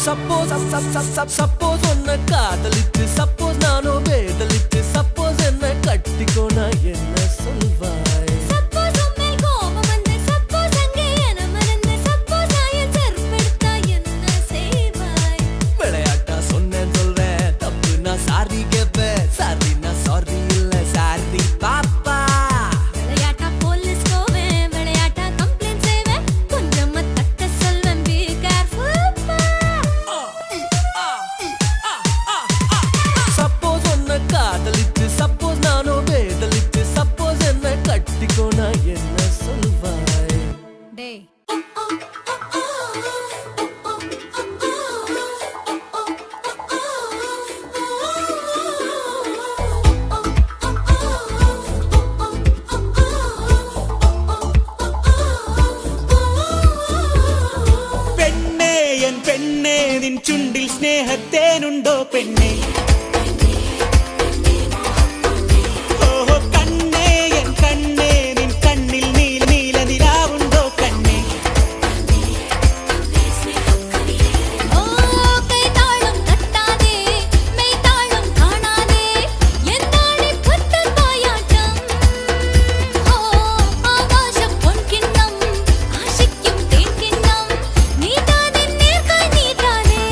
Suppose ഒന്ന് കാതലിച്ച് suppose nano വേദലിച്ച് suppose എന്നെ കട്ടിക്കോണ എന്നെ சொல்வாய் விளையாட்டா சொன்னேன் சொல்றேன் தப்பு நான் சாரி கேப்பேன் சாரி நான் சாரி இல்ல சாரி பாப்பா விளையாட்டா போலீஸ் போவேன் விளையாட்டா கம்ப்ளைண்ட் செய்வேன் கொஞ்சமா தட்ட சொல்வேன் பி கேர்ஃபுல் சப்போஸ் ஒன்ன காதலிச்சு சப்போஸ் நானோ வேதலிச்சு சப்போஸ் என்ன கட்டிக்கோனா என்ன சொல்வாய் டேய் പെണ്ണേ നിൻ ചുണ്ടിൽ സ്നേഹത്തേനുണ്ടോ പെണ്ണേ ഓഹോ കണ്ണേ എൻ കണ്ണേ നിൻ കണ്ണിൽ നീല നീല നിലാവുണ്ടോ കണ്ണേ ഓ കൈ താളം തട്ടാതെ മെയ് താളം കാണാതെ എന്താണ് പുത്തൻ പോയാട്ടം ഓ ആകാശം പൊൻകിണ്ണം ആശിക്കും തേൻകിണ്ണം നീ താനെ നേർക്കായി നീ താനെ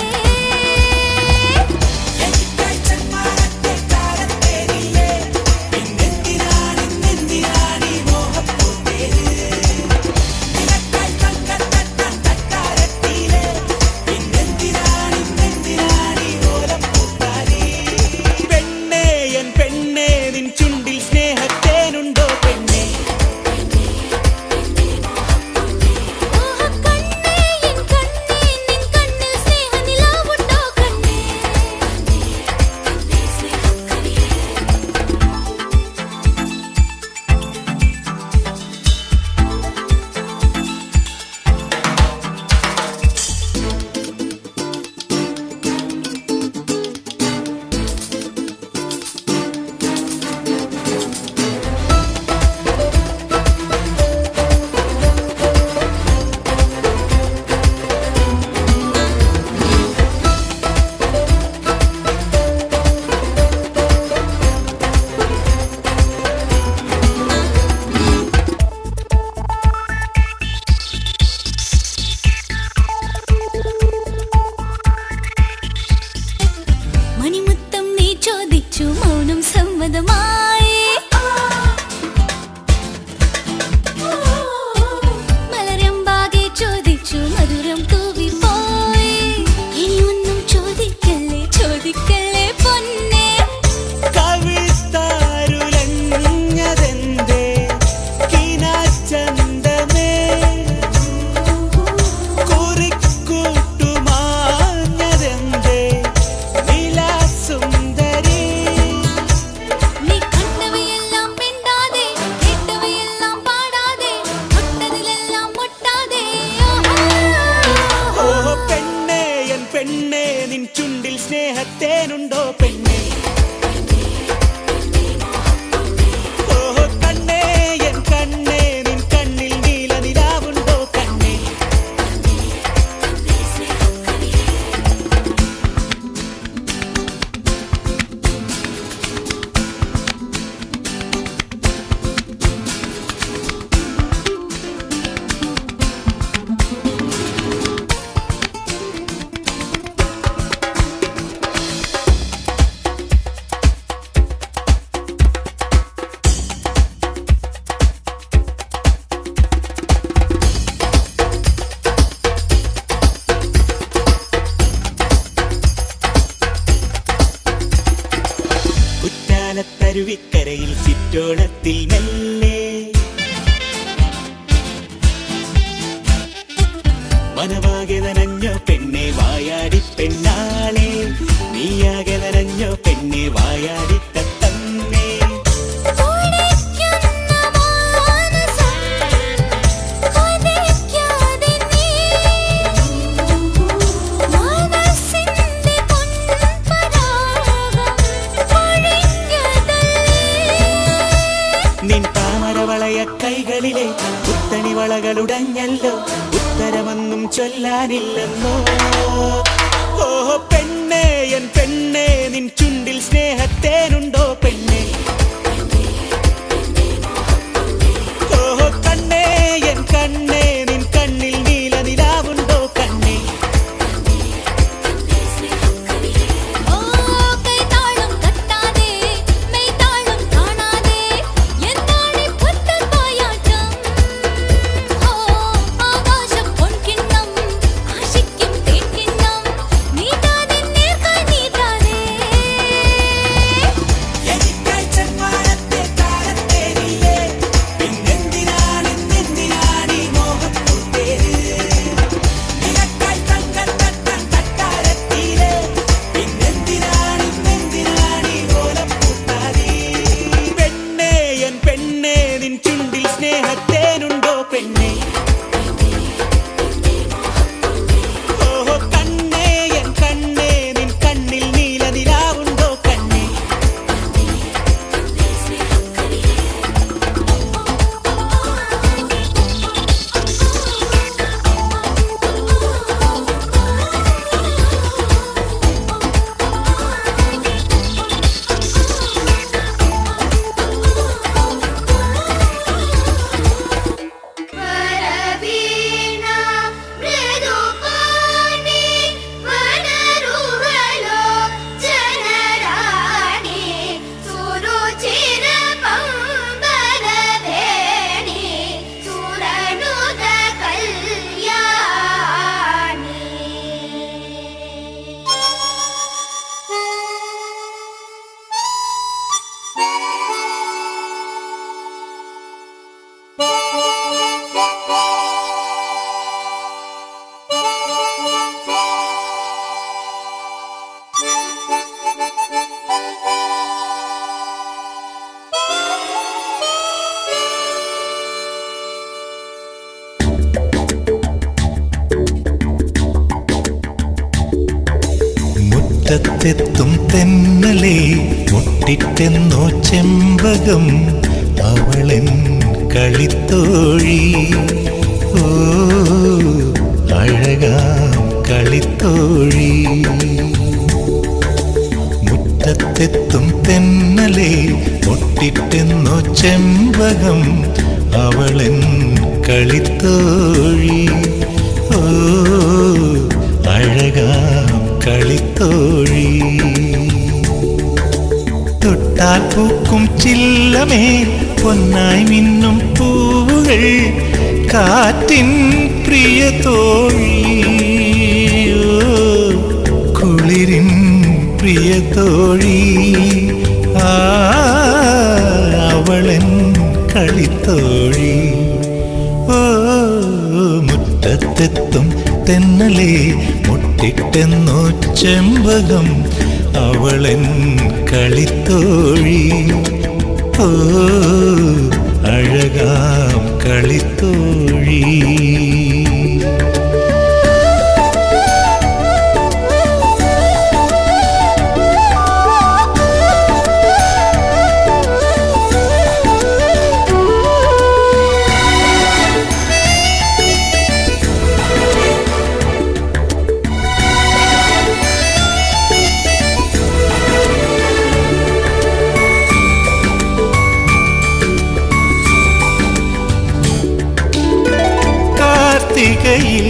പെണ്ണേ എൻ പെണ്ണേ നിൻ ചുണ്ടിൽ സ്നേഹത്തേനുണ്ടോ പെണ്ണേ ഓ കണ്ണേ എൻ കണ്ണേ നിൻ കണ്ണിൽ സ്നേഹനിലാവുണ്ടോ കണ്ണേ മണിമുത്തം നീ ചോദിച്ചു മൗനം സമ്മതമായി മലരമ്പാകെ ചോദിച്ചു മധുരം തൂവിപ്പോയി ഇനിയൊന്നും ചോദിക്കല്ലേ ചോദിക്കല്ലേ പൊന്നേ കവിത്താരുലഞ്ഞതെന്തേ കിനാച്ചന്തമേ കുറിക്കൂട്ടുമാഞ്ഞതെന്തേ നിലാസുന്ദരി നീ കണ്ടവയെല്ലാം മിണ്ടാതെ കേട്ടവയെല്ലാം പാടാതെ തൊട്ടതിലെല്ലാം മുട്ടാതെ ഓഹോ പെണ്ണേ എൻ പെണ്ണേ നിൻ ചുണ്ടിൽ സ്നേഹത്തേനുണ്ടോ പെണ്ണേ ഓഹോ കണ്ണേ എൻ കണ്ണേ നിൻ കണ്ണിൽ നീല നിലാവുണ്ടോ കണ്ണേ കുറ്റാലത്തരുവിക്കരയിൽ ചിറ്റോളത്തിൽ മെല്ലെ മനവാകെ നനഞ്ഞോ പെണ്ണെ വായാടി പെണ്ണാളെ നീയാകെ നനഞ്ഞോ പെണ്ണെ വായാടി തത്തമ്മേ കൊതിക്കുന്ന മാനസം കൊതിക്കാതെ നീ മനസ്സിന്റെ പൊൻപരാഗം പൊഴിഞ്ഞതല്ലേ നിൻ താമരവളയ കൈകളിലെ പുത്തണി വളകളുടഞ്ഞല്ലോ ഉത്തരമൊന്നും ചൊല്ലാനില്ലെന്നോ ഓഹോ പെണ്ണേ എൻ പെണ്ണേ നിൻ ചുണ്ടിൽ സ്നേഹത്തേനുണ്ടോ പെണ്ണേ ഓഹോ കണ്ണേ എൻ കണ്ണേ നിൻ കണ്ണിൽ നീലനിലാവുണ്ടോ കണ്ണേ ഓ കൈതാളം തട്ടാതെ മെയ്താളം കാണാതെ എന്താണ് പുത്തൻ പായാട്ടം ഓ ആകാശം പൊൻകിണ്ണം ആശിക്കും തേൻകിണ്ണം നീട്ടാതെ നേർക്കായി നീട്ടാതെ എനിക്കായി ചെമ്മാനത്തെ താരത്തേരില്ലേ പിന്നെന്തിനാണെന്തിനാണീ മോഹപ്പൂത്തേര് നിനക്കായി തങ്കത്തട്ടൻ തട്ടാരത്തീരെ പിന്നെന്തിനാണെന്തിനാണീ ഓലപ്പൂത്താരി പെണ്ണേ എൻ പെണ്ണേ നിൻ ചുണ്ടിൽ സ്നേഹത്തേനുണ്ടോ പെണ്ണേ ഓഹോ കണ്ണേ എൻ കണ്ണേ നിൻ കണ്ണിൽ നീലനിലാവുണ്ടോ കണ്ണേ വരവീണ മൃദുപാണി വനരുഹലോ ജനരാണി സുരുചിര പമ്പലവേണി സുരനുദ മുറ്റത്തെത്തും തെന്നലേ മുട്ടിട്ടെന്നോ ചെമ്പകം അവളെൻ കളിത്തോഴി ഓ അഴകാം കളിത്തോഴി മുറ്റത്തെത്തും തെന്നലേ മുട്ടിട്ടെന്നോ ചെമ്പകം അവളെൻ കളിത്തോഴി ഓ അഴകാം കളിത്തോഴി തൊട്ടാൽ പൂക്കും ചില്ലമേ പൊന്നായി മിന്നും പൂവുകൾ കാറ്റിൻ പ്രിയ തോഴി കുളിരിൻ പ്രിയ തോഴി അവളൻ കളിത്തോഴി ഓ മുറ്റത്തെത്തും തെന്നലേ മുട്ടിട്ടെന്നോ ചെമ്പകം അവളൻ കളിത്തോഴി ഓ അഴകാം കളിത്തോഴി കാർത്തികയിൽ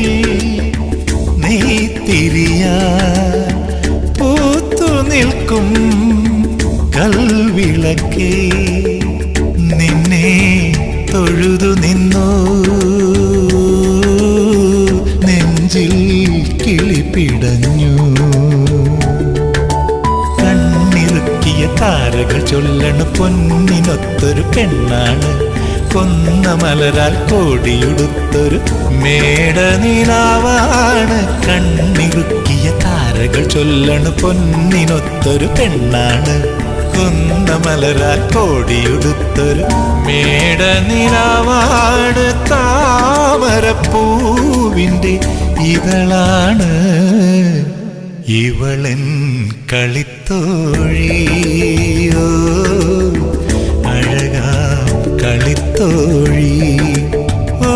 നെയ്ത്തിരിയാ പൂത്തു നിൽക്കും കൽവിളക്കേ നിന്നെ തൊഴുതു നിന്നോ നെഞ്ചിൽ കിളിപ്പിടഞ്ഞു കണ്ണിറുക്കിയ താരകൾ ചൊല്ലണ പൊന്നിനൊത്തൊരു പെണ്ണാണ് കൊന്ന മലരാൽ കോടിയുടുത്തൊരു മേടനിലാവാണ് കണ്ണിറുക്കിയ താരകൾ ചൊല്ലണ പൊന്നിനൊത്തൊരു പെണ്ണാണ് കൊന്ന മലരാൽ കോടിയുടുത്തൊരു മേടനിലാവാണ് താമരപ്പൂവിൻ്റെ ഇവളാണ് ഇവളൻ കളിത്തോഴിയോ അഴകാം കളിത്തോഴി ഓ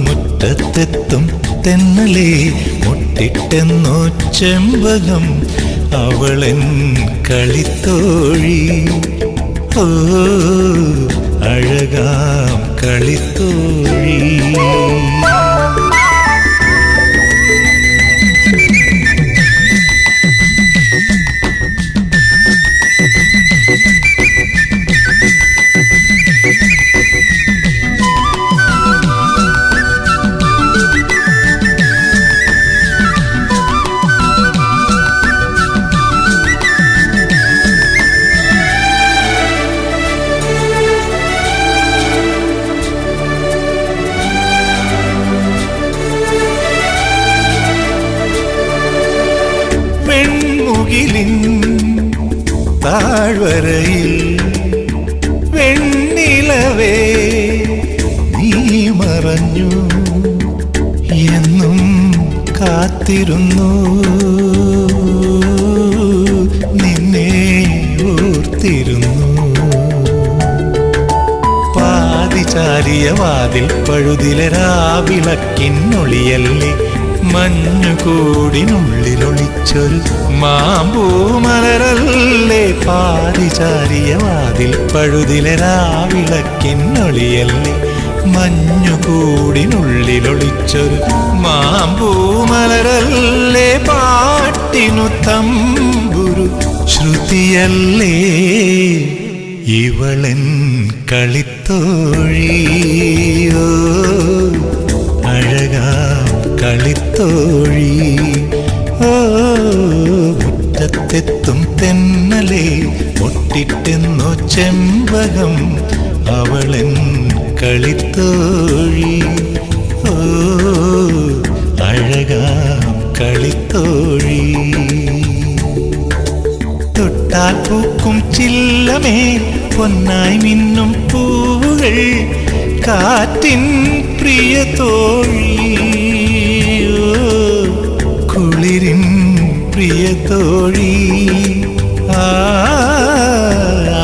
മുറ്റത്തെത്തും തെന്നലേ മുട്ട മുട്ടിട്ടെന്നോ ചെമ്പകം അവളെൻ കളിത്തോഴി. ഓ അഴകാം കളിത്തോഴി. താഴ്വരയിൽ വെണ്ണിലവേ നീ മറഞ്ഞു എന്നും കാത്തിരുന്നു നിന്നെ ഓർത്തിരുന്നു. പാതിചാരിയ വാതിൽ പഴുതിലെ രാവിളക്കിന്നൊളിയല്ലേ മഞ്ഞുകൂടിനുള്ളിലൊളിച്ചൊരു മാമ്പൂമലരല്ലേ. പാതിചാരിയ വാതിൽ പഴുതിലെ രാവിളക്കിന്നൊളിയല്ലേ മഞ്ഞുകൂടിനുള്ളിലൊളിച്ചൊരു മാമ്പൂമലരല്ലേ. പാട്ടിനു തമ്പുരു ശ്രുതിയല്ലേ ഇവളെൻ കളിത്തോഴിയോ അഴകാം കളിത്തോഴി. ഓ മുറ്റത്തെത്തും തെന്നലേ മുട്ടിട്ടെന്നോ ചെമ്പകം അവളെൻ കളിത്തോഴി. ഓ അഴകാം കളിത്തോഴി. തൊട്ടാൽ പൂക്കും ചില്ലമേ പൊന്നായി മിന്നും പൂവുകൾ കാറ്റിൻ പ്രിയ തോഴി. കുളിരിൻ പ്രിയ തോഴി.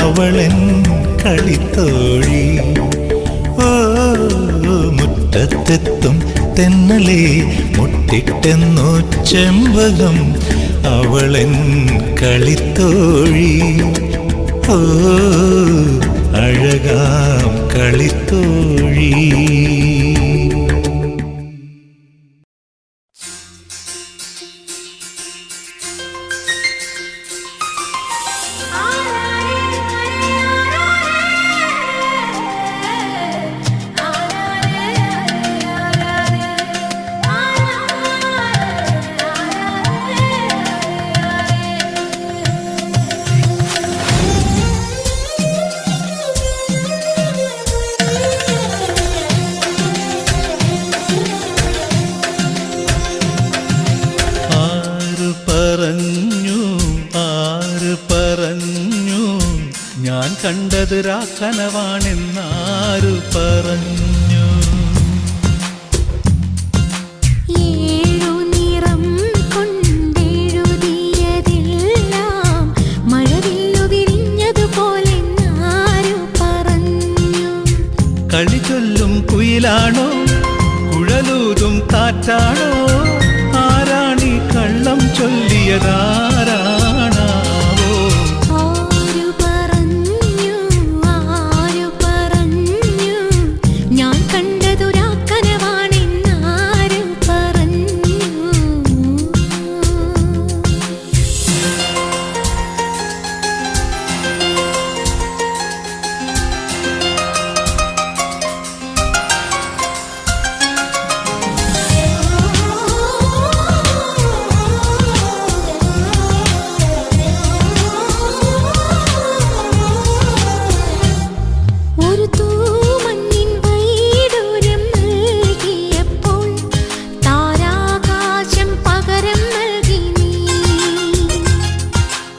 അവളെൻ കളിത്തോഴി. ഓ മുറ്റത്തെത്തും തെന്നലേ മുട്ടിട്ടെന്നോ ചെമ്പകം അവളെൻ കളിത്തോഴി. ഓ അഴകാം കളിത്തോഴി. ഞാൻ കണ്ടത് രാക്കനവാണെന്നാരു പറഞ്ഞു. ഏഴു നിറം കൊണ്ടെഴുതിയതെല്ലാം മഴവില്ലു വിരിഞ്ഞതുപോലെന്നാരു പറഞ്ഞു. കളി ചൊല്ലും കുയിലാണോ കുഴലൂതും കാറ്റാണോ ആരാണി കള്ളം ചൊല്ലിയതാരാണാവോ.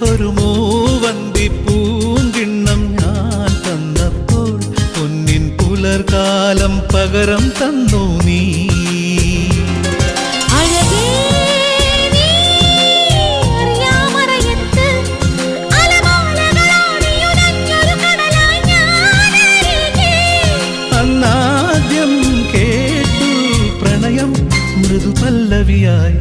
ഒരു മൂവന്തി പൂങ്കിണ്ണം ഞാൻ തന്നപ്പോൾ പൊന്നിൻ പുലർകാലം പകരം തന്നു നീ. അന്നാദ്യം കേട്ടു പ്രണയം മൃദുപല്ലവിയായി.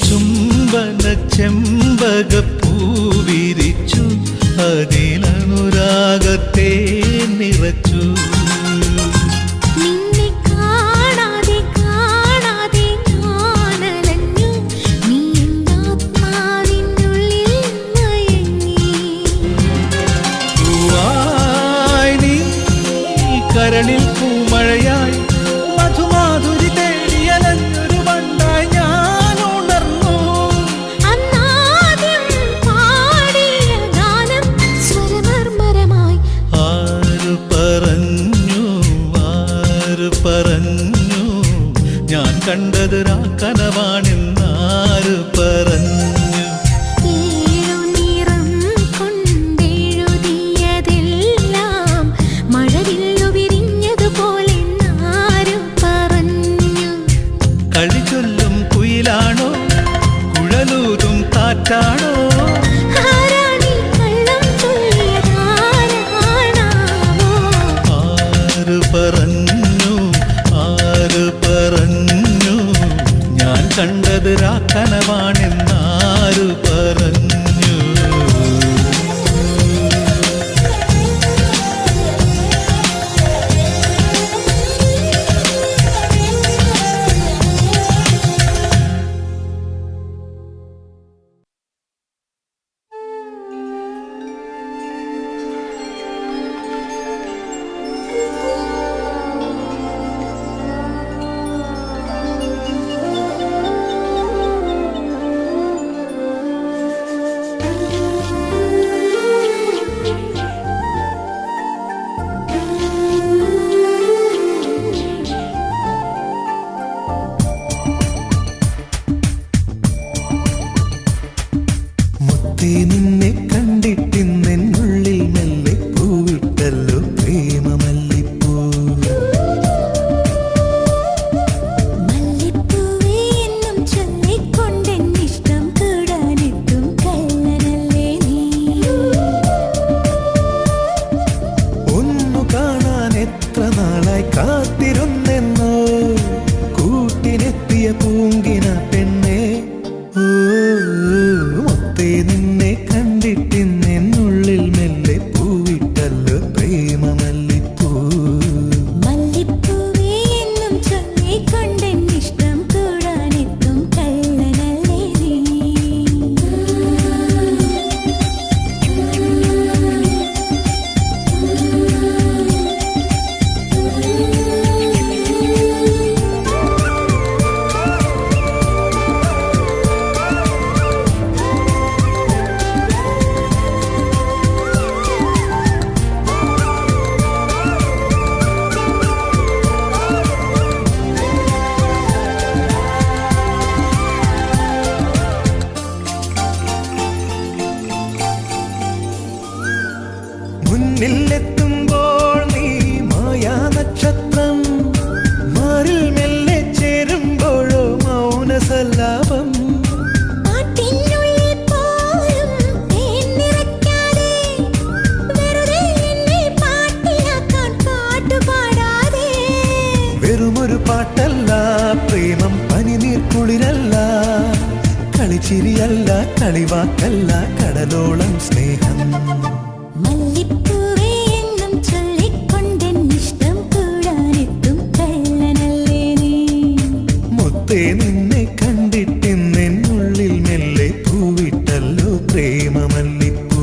ചുംബന ചെമ്പകപ്പൂവിരിച്ചു അതിലനുരാഗത്തെ നിറച്ചു. നിന്നെ കാണാതെ കാണാതെ ഞാനലഞ്ഞു, നീ ആത്മാവിനുള്ളിൽ മയങ്ങി. പൂവായി നീ കരളിൽ പൂമഴയായി മധുമാധുരി തേടിയലഞ്ഞൊരു വണ്ടായി ഞാൻ ഉണർന്നു. അന്നാദ്യം പാടിയ ഗാനം സ്വരമർമരമായി. ആര് പറഞ്ഞു ഞാൻ കണ്ടത് രാക്കനവാണെന്നാര് പറഞ്ഞു. ഏഴു നിറം കൊണ്ടെഴുതിയതെല്ലാം മഴവില്ലു വിരിഞ്ഞതുപോലെ ആരു പറഞ്ഞു. കളി ചൊല്ലും കുയിലാണോ കുഴലൂതും കാറ്റാണോ? ആരാണീ കള്ളം ചൊല്ലിയതാരാണാവോ? ആര് പറഞ്ഞു ഞാൻ കണ്ടത് രാക്കനവാണെന്നാര് പറഞ്ഞു. നിന്നെ കണ്ടിട്ടിന്നെന്നുള്ളിൽ മെല്ലെ പൂവിട്ടല്ലോ പ്രേമമല്ലിപ്പൂ. മല്ലിപ്പൂവേ എന്നും ചൊല്ലിക്കൊണ്ടെന്നിഷ്ടം കൂടാനെത്തും കള്ളനല്ലേ നീ. ഒന്നു കാണാൻ എത്ര നാളായി കാത്തിരുന്നെന്നോ കൂട്ടിനെത്തിയ പൂങ്കിന പെണ്ണെ. മുത്തേ നിന്നെ കണ്ടിട്ടിന്നെന്നുള്ളിൽ മെല്ലെ പൂവിട്ടല്ലോ പ്രേമമല്ലിപ്പൂ. മല്ലിപ്പൂവേ എന്നും ചൊല്ലിക്കൊണ്ടെന്നിഷ്ടം കൂടാനെത്തും കള്ളനല്ലേ നീ. മുന്നിലെത്തുമ്പോൾ നീ മായാ നക്ഷത്രം, മാറിൽ മെല്ലെ ചേരുമ്പോഴോ മൗനസല്ലാപം. പാട്ടിനുള്ളിൽ പോലും തേൻ നിറയ്ക്കാതെ, വെറുതെ എന്നെ പാട്ടിലാക്കാൻ പാട്ടുപാടാതെ. വെറുമൊരു പാട്ടല്ല പ്രേമം, പനിനീർ കുളിരല്ല, കളിച്ചിരിയല്ല കളിവാക്കല്ല, കടലോളം സ്നേഹം. മല്ലിപ്പൂവേ എന്നും ചൊല്ലിക്കൊണ്ടെന്നിഷ്ടം കൂടാനെത്തും കള്ളനല്ലേ നീ. മുത്തേ നിന്നെ കണ്ടിട്ടിന്നെന്നുള്ളിൽ മെല്ലെ പൂവിട്ടല്ലോ പ്രേമമല്ലിപ്പൂ.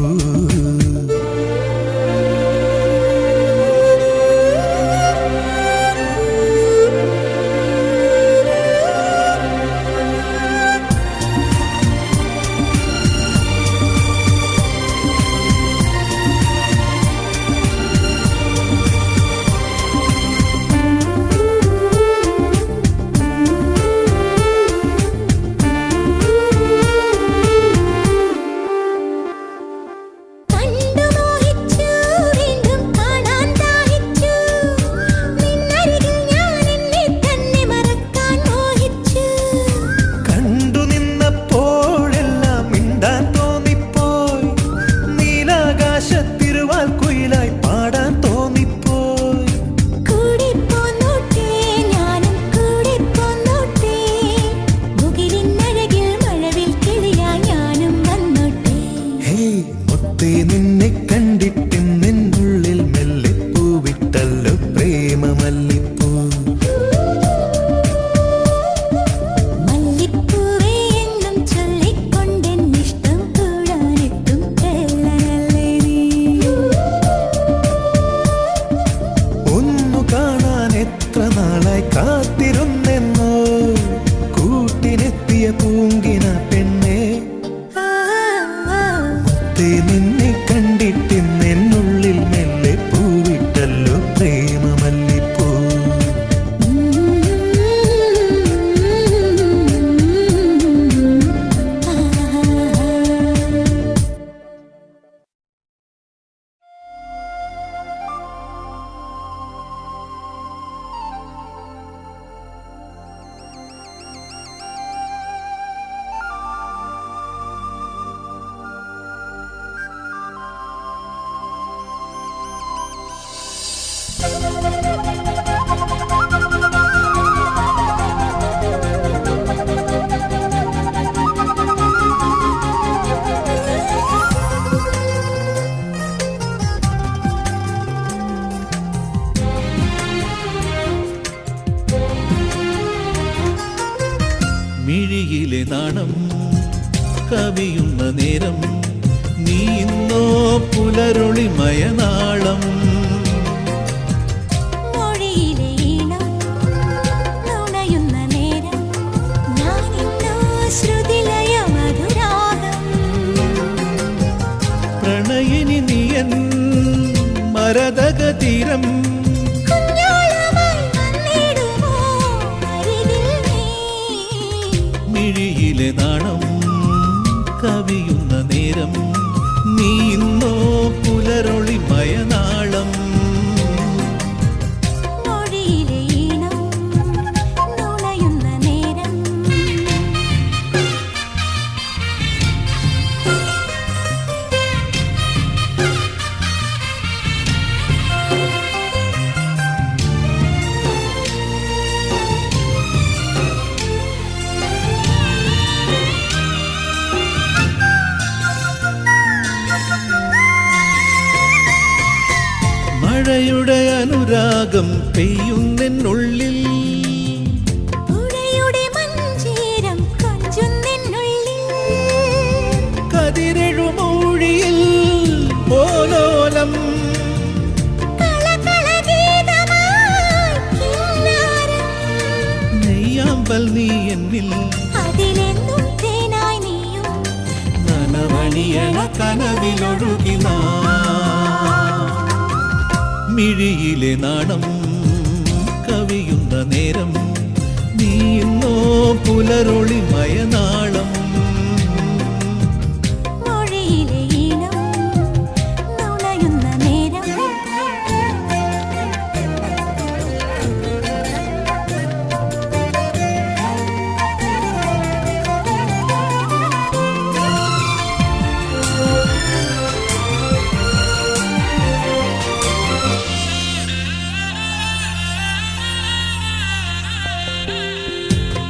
കവിയുന്ന നേരം നീ ഇന്നോ പുലരൊളിമയനാളം മൊഴിയിലെ ഈണം നുണയുന്ന നേരം ഞാനിന്നോ ശ്രുതിലയ മധുരാഗം പ്രണയിനി നീയൻ മരതക തീരം കുഞ്ഞോളമായി വന്നിടുമോ അരികിൽ നീ മിഴിയിലെ നാണം കവിയുന്ന നേരം നീ ഇന്നോ പുലരൊളിമയനാളം മൊഴിയിലെ ഈണം നുണയുന്ന നേരം മഴയുടെ അനുരാഗം പെയ്യുന്നെന്നുള്ളിൽ പുഴയുടെ മഞ്ചേരം കൊഞ്ചുന്നെന്നുള്ളിൽ കതിരെഴുമൂഴിയിൽ ഓലോലം കളകളഗീതമായി കിന്നാരം നെയ്യാമ്പൽ നീ എന്നിൽ അതിലെന്നും തേനായി നീയും നനവണിയണ കനവിലൊഴുകി മിഴിയിലെ നാണം കവിയുന്ന നേരം നീ ഇന്നോ പുലരൊളിമയനാളം മൊഴിയിലെ ഈണം നുണയുന്ന നേരം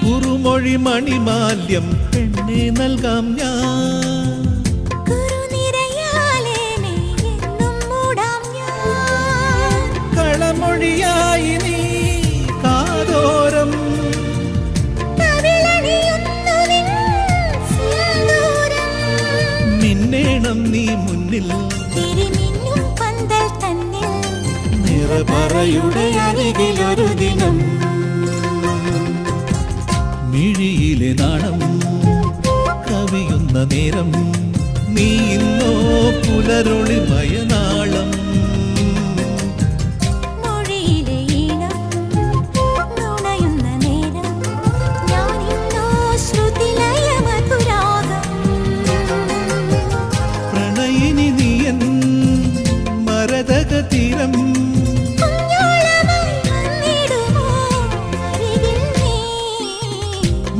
കുറുമൊഴി മണിമാല്യം പെണ്ണെ നൽകാം ഞാൻ കുറുനിരയാലെ നീ എന്നും മൂടാം ഞാൻ കളമൊഴിയായി നീ കാതോരം കവിളണിയുന്നു നിൻ സിന്ദൂരം മിന്നേണം നീ മുന്നിൽ തിരിമിന്നും പന്തൽ തന്നിൽ നിറപറയുടെ അരികിലൊരു ദിനം മിഴിയിലെ നാണം കവിയുന്ന നേരം നീ ഇന്നോ പുലരൊളിമയനാളം മൊഴിയിലെ ഈണം നുണയുന്ന നേരം ഞാനിന്നോ ശ്രുതിലയ മധുരാഗം പ്രണയിനി നീയൻ മരതക തീരം കുഞ്ഞോളമായി വന്നിടുമോ അരികിൽ നീ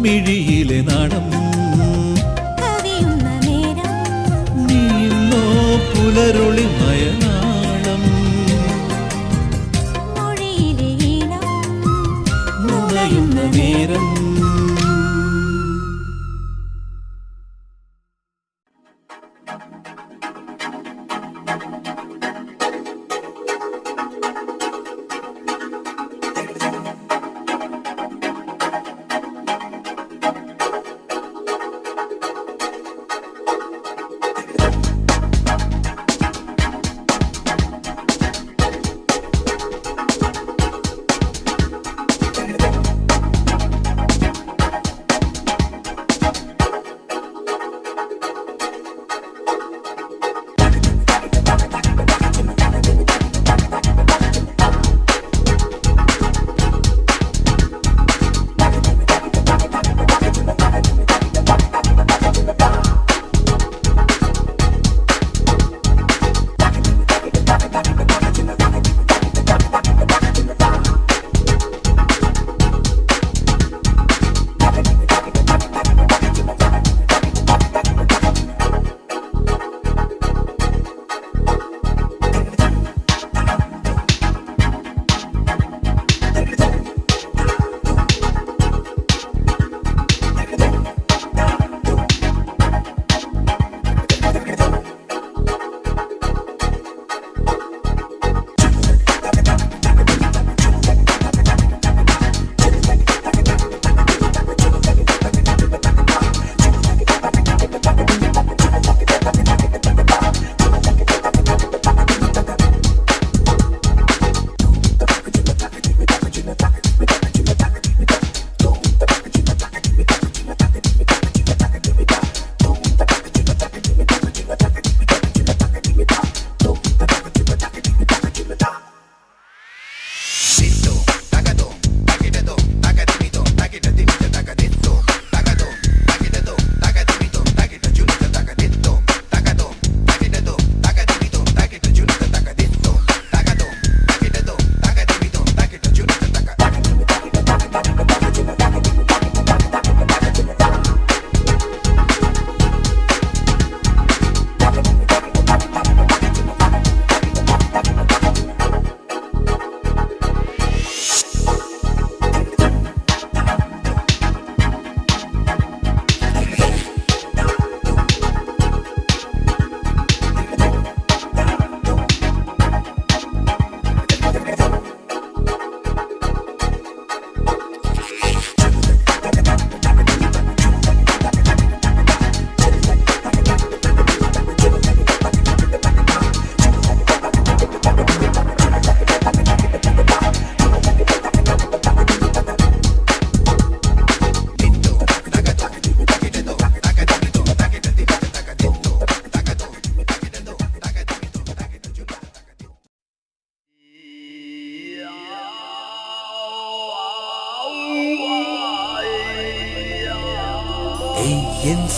മിഴിയിലെ നാണം കവിയുന്ന നേരം നീ ഇന്നോ പുലരൊളിമയനാളം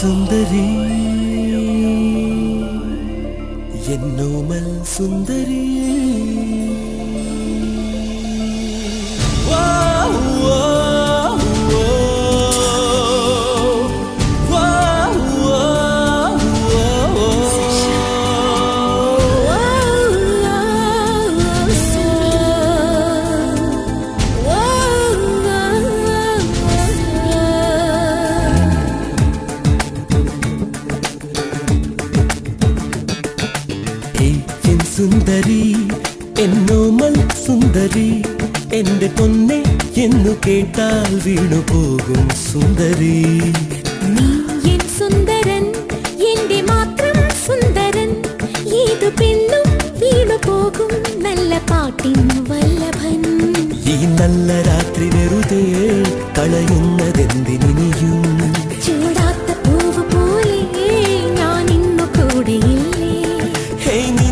സുന്ദരി എന്നോമൽ സുന്ദരി സുന്ദരി എന്നോമൽ സുന്ദരി എന്റെ പൊന്നെ എന്നു കേട്ടാൽ വീണു പോകും സുന്ദരി നീ എൻ സുന്ദരൻ എന്റെ മാത്രം സുന്ദരൻ ഏതു പെണ്ണും വീണു പോകും നല്ല പാട്ടിൻ വല്ലഭൻ ഈ നല്ല രാത്രി വെറുതെ കളയുന്നതെന്തിനിയും ചൂടാത്ത പൂവ് പോലെ ഞാൻ ഇന്നു കൂടെയില്ലേ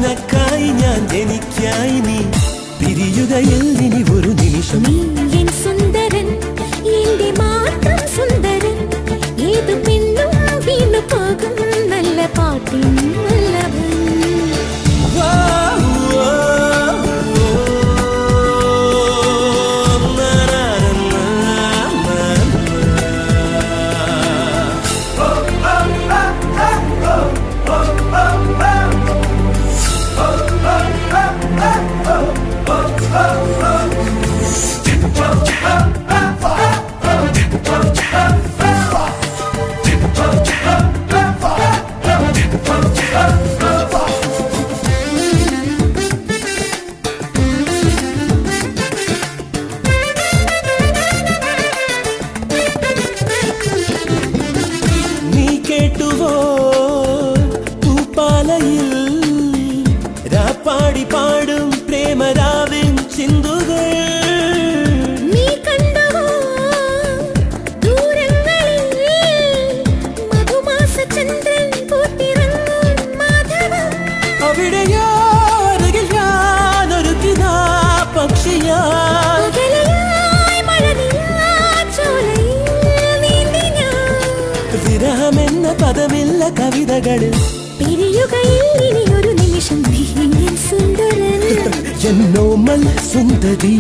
നിനക്കായി ഞാൻ എനിക്കായി നീ പിരിയുകയിൽ ഇനി ഒരു നിമിഷം നീ എൻ സുന്ദരൻ എന്റെ മാത്രം സുന്ദരൻ ഏതു പെണ്ണും വീണു പോകും നല്ല പാട്ടിൻ വല്ലഭൻ പാടി പാടും പ്രേമരാവിൻ ചിന്തുകൾ നീ കണ്ടുവോ ദൂരങ്ങളിൽ മധുമാസ ചന്ദ്രൻ പൂത്തിറങ്ങും മാധവം അവിടെയോ അരികിൽ ഞാനൊരുക്കിനാ പക്ഷിയായി വിരഹമെന്ന പദമില്ല കവിതകളിൽ പിരിയുകയിൽ ഇനി ഒരു നിമിഷം നീ എൻ സുന്ദരൻ എന്നോമൽ സുന്ദരി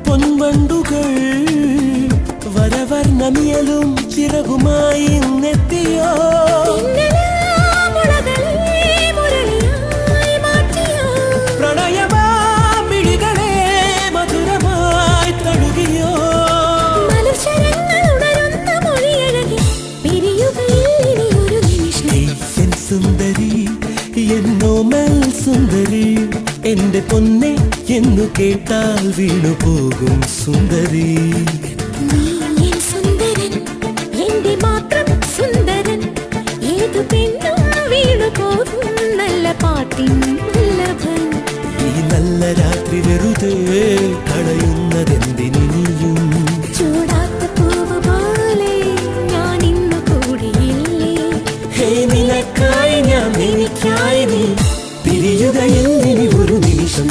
പൊൻവണ്ടുകൾ വരവർണ്ണമിയലും ചിറകുമായി നെത്തിയോ പ്രണയമാമിഴികളെ മധുരമായി തഴുകിയോ സുന്ദരി എന്നോമൽ സുന്ദരി എന്റെ പൊന്നെ എന്നു കേട്ടാൽ വീണു പോകും സുന്ദരി നീ എൻ സുന്ദരൻ എന്റെ മാത്രം സുന്ദരൻ ഏതു പെണ്ണും വീണു പോകും നല്ല പാട്ടിൻ വല്ലഭൻ ഈ നല്ല രാത്രി വെറുതെ കളയുന്നതെന്തിനിയും ചൂടാത്ത പൂവ് പോലെ ഞാൻ ഇന്നു കൂടിയില്ലേ നിനക്കായി ഞാൻ എനിക്കായി നീ പിരിയുകയിൽ ഇനി ഒരു നിമിഷം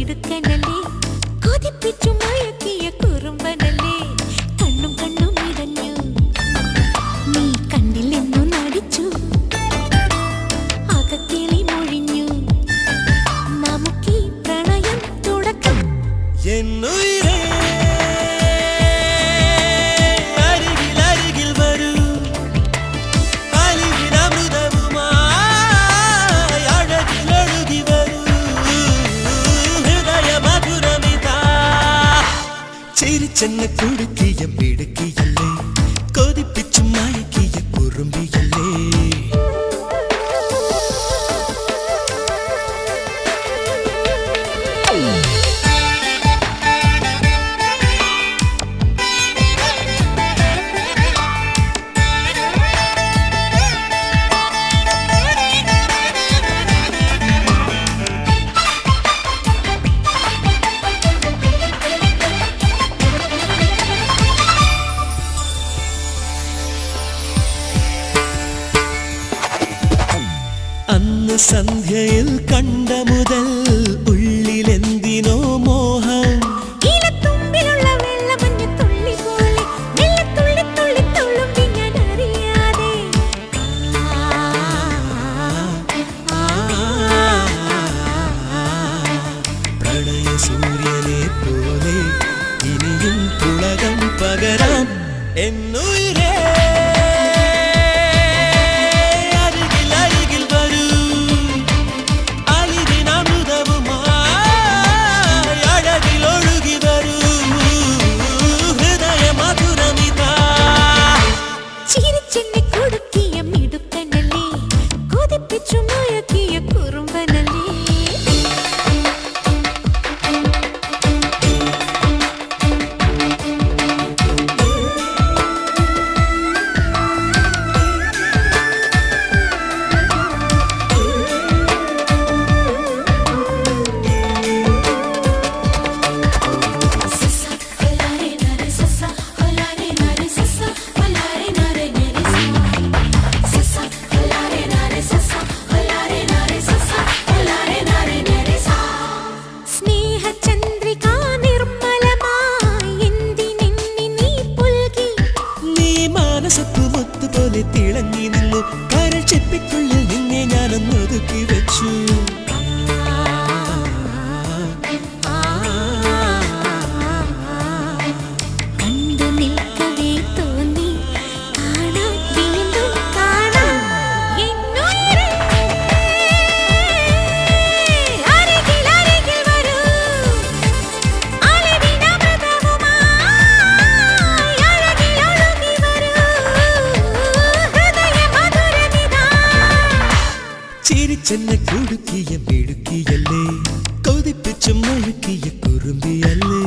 മിടുക്കനല്ലേ കൊതിപ്പിച്ചു മയക്കിയ കുറുമ്പനല്ലേ കണ്ണും കണ്ണും ഇടഞ്ഞു നീ കണ്ടില്ലെന്നു നടിച്ചു അകക്കിളി മൊഴിഞ്ഞു നമുക്കീ പ്രണയം തുടക്കം എന്നുയിരേ അരികിൽ അരികിൽ വരൂ അലിവിനമൃതവുമായി അഴകിലൊഴുകി വരൂ ഹൃദയ മധുരമിതാ ചിരിച്ചെന്നെ കുടുക്കിയ മിടുക്കിയല്ലേ കൊതിപ്പിച്ചു മയക്കിയ കുറുമ്പിയല്ലേ അന്ന് സന്ധ്യയിൽ കണ്ട മുതൽ ഉള്ളിലെന്തിനോ മോഹം ഇലത്തുമ്പിലുള്ള വെള്ളമഞ്ഞ തുള്ളി പോലെ മെല്ലെ തുള്ളി തുള്ളി തുള്ളുമ്പി ഞാൻ അറിയാതെ പ്രണയ സൂര്യനെ പോലെ ഇനിയും പുളകം പകരാം എന്നുയിരേ അരികിൽ അരികിൽ വരൂ അലിവിനമൃതവുമായി അഴകിലൊഴുകി വരൂ ഹൃദയ മധുരമിതാ ചിരിച്ചെന്നെ കുടുക്കിയ മിടുക്കനല്ലേ കൊതിപ്പിച്ചു മയക്കിയ കുറുമ്പനല്ലേ സ്നേഹചന്ദ്രികാ നിർമ്മലമായി എന്തിനെന്നെ നീ പുൽകി നീ മാനസത്തു മുത്തുപോലെ തിളങ്ങി നിന്നു കരൾ ചെപ്പിക്കുള്ളിൽ നിന്നെ ഞാനൊന്ന് ഒതുക്കി വെച്ചു കണ്ടു നിൽക്കവേ തോന്നി കാണാൻ വീണ്ടും കാണാം എന്നുയിരേ അരികിൽ അരികിൽ വരൂ അലിവിനമൃതവുമായി അഴകിലൊഴുകി വരൂ ഹൃദയ മധുരമിതാ ചിരിച്ചെന്നെ കുടുക്കിയ മിടുക്കിയല്ലേ കൊതിപ്പിച്ചു മയക്കിയ കുറുമ്പിയല്ലേ